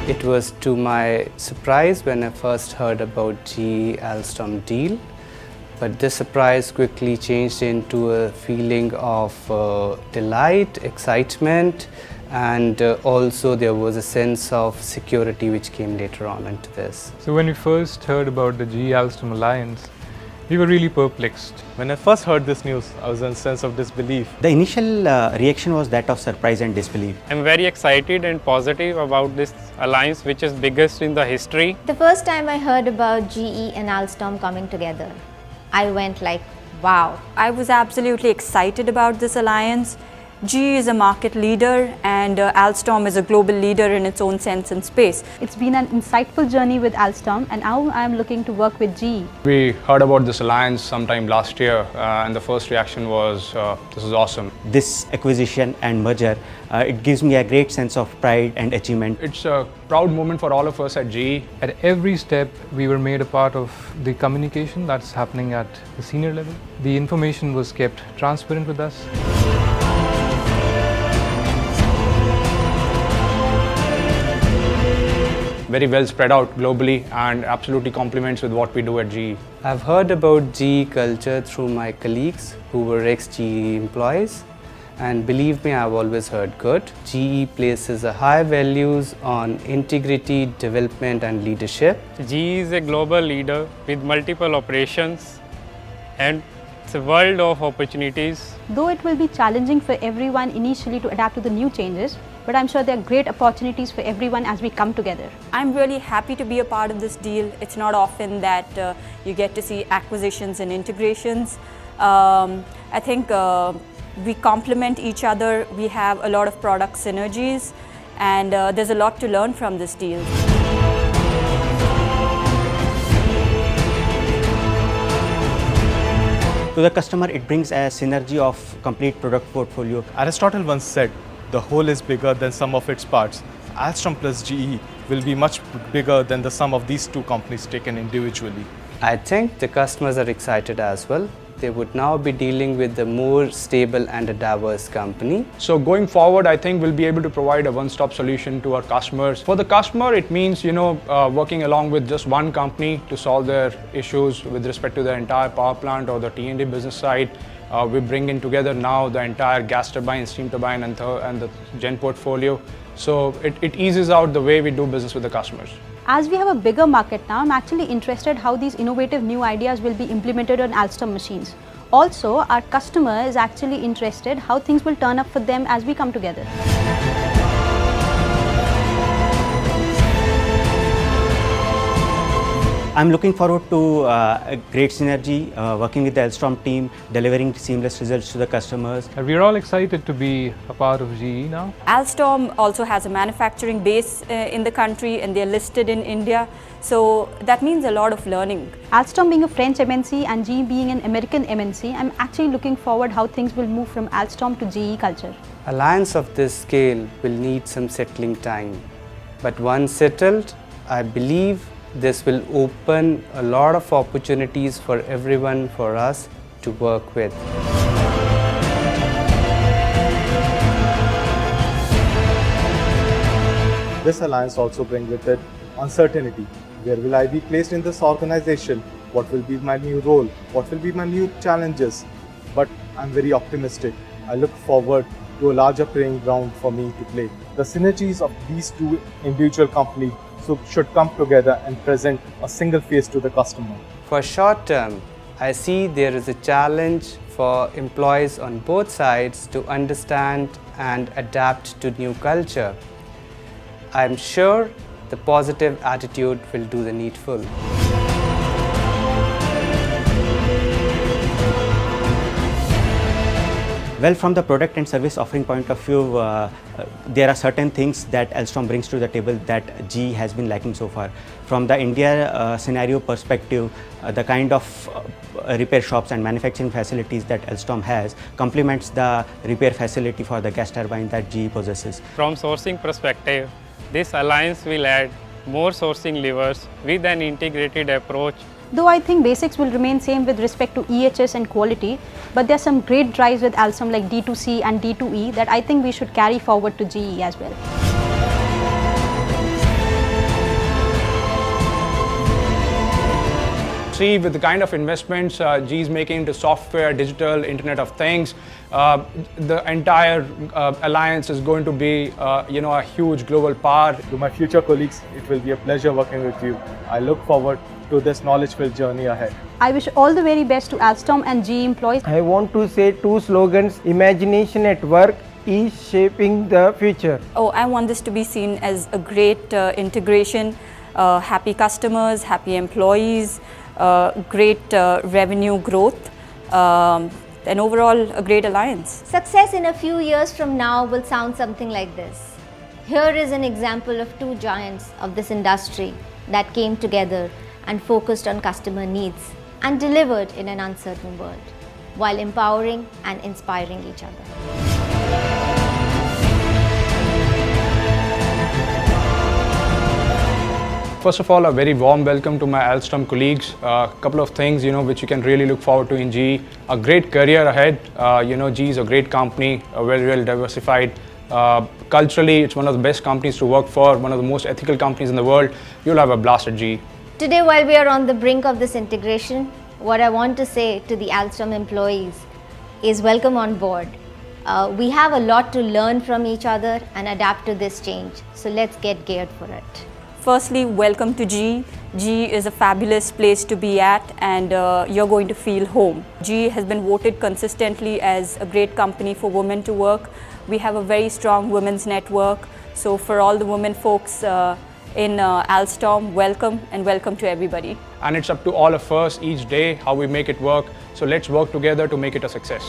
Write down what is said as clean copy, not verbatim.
It was to my surprise when I first heard about GE Alstom deal, but this surprise quickly changed into a feeling of delight, excitement, and also there was a sense of security which came later on into this. So when we first heard about the GE Alstom alliance, we were really perplexed. When I first heard this news, I was in a sense of disbelief. The initial reaction was that of surprise and disbelief. I'm very excited and positive about this alliance, which is biggest in the history. The first time I heard about GE and Alstom coming together, I went like, wow. I was absolutely excited about this alliance. GE is a market leader and Alstom is a global leader in its own sense and space. It's been an insightful journey with Alstom, and now I'm looking to work with GE. We heard about this alliance sometime last year and the first reaction was, this is awesome. This acquisition and merger, it gives me a great sense of pride and achievement. It's a proud moment for all of us at GE. At every step, we were made a part of the communication that's happening at the senior level. The information was kept transparent with us. Very well spread out globally and absolutely complements with what we do at GE. I've heard about GE culture through my colleagues who were ex-GE employees, and believe me, I've always heard good. GE places a high values on integrity, development and leadership. GE is a global leader with multiple operations and it's a world of opportunities. Though it will be challenging for everyone initially to adapt to the new changes, but I'm sure there are great opportunities for everyone as we come together. I'm really happy to be a part of this deal. It's not often that you get to see acquisitions and integrations. I think we complement each other. We have a lot of product synergies and there's a lot to learn from this deal. To the customer, it brings a synergy of complete product portfolio. Aristotle once said, the whole is bigger than sum of its parts. Alstom plus GE will be much bigger than the sum of these two companies taken individually. I think the customers are excited as well. They would now be dealing with a more stable and a diverse company. So going forward, I think we'll be able to provide a one-stop solution to our customers. For the customer, it means, working along with just one company to solve their issues with respect to the entire power plant or the T&D business side. We bring in together now the entire gas turbine, steam turbine and the gen portfolio. So it eases out the way we do business with the customers. As we have a bigger market now, I'm actually interested how these innovative new ideas will be implemented on Alstom machines. Also, our customer is actually interested how things will turn up for them as we come together. I'm looking forward to a great synergy, working with the Alstom team, delivering seamless results to the customers. We're all excited to be a part of GE now. Alstom also has a manufacturing base in the country and they're listed in India. So that means a lot of learning. Alstom being a French MNC and GE being an American MNC, I'm actually looking forward how things will move from Alstom to GE culture. Alliance of this scale will need some settling time. But once settled, I believe this will open a lot of opportunities for everyone, for us to work with. This alliance also brings with it uncertainty. Where will I be placed in this organization? What will be my new role? What will be my new challenges? But I'm very optimistic. I look forward to a larger playing ground for me to play. The synergies of these two individual companies should come together and present a single face to the customer. For short term, I see there is a challenge for employees on both sides to understand and adapt to new culture. I am sure the positive attitude will do the needful. Well, from the product and service offering point of view, there are certain things that Alstom brings to the table that GE has been lacking so far. From the India scenario perspective, the kind of repair shops and manufacturing facilities that Alstom has complements the repair facility for the gas turbine that GE possesses. From sourcing perspective, this alliance will add more sourcing levers with an integrated approach. Though I think basics will remain same with respect to EHS and quality, but there are some great drives with Alstom like D2C and D2E that I think we should carry forward to GE as well. See, with the kind of investments GE is making into software, digital, Internet of Things, the entire alliance is going to be, a huge global power. To my future colleagues, it will be a pleasure working with you. I look forward to this knowledge-filled journey ahead. I wish all the very best to Alstom and GE employees. I want to say two slogans: imagination at work is shaping the future. Oh, I want this to be seen as a great integration, happy customers, happy employees, great revenue growth, and overall a great alliance. Success in a few years from now will sound something like this. Here is an example of two giants of this industry that came together and focused on customer needs and delivered in an uncertain world while empowering and inspiring each other. First of all, a very warm welcome to my Alstom colleagues. A couple of things, which you can really look forward to in GE. A great career ahead. GE is a great company, well diversified. Culturally, it's one of the best companies to work for, one of the most ethical companies in the world. You'll have a blast at GE. Today, while we are on the brink of this integration, what I want to say to the Alstom employees is welcome on board. We have a lot to learn from each other and adapt to this change. So let's get geared for it. Firstly, welcome to GE. GE is a fabulous place to be at, and you're going to feel home. GE has been voted consistently as a great company for women to work. We have a very strong women's network. So for all the women folks in Alstom, welcome, and welcome to everybody. And it's up to all of us each day how we make it work. So let's work together to make it a success.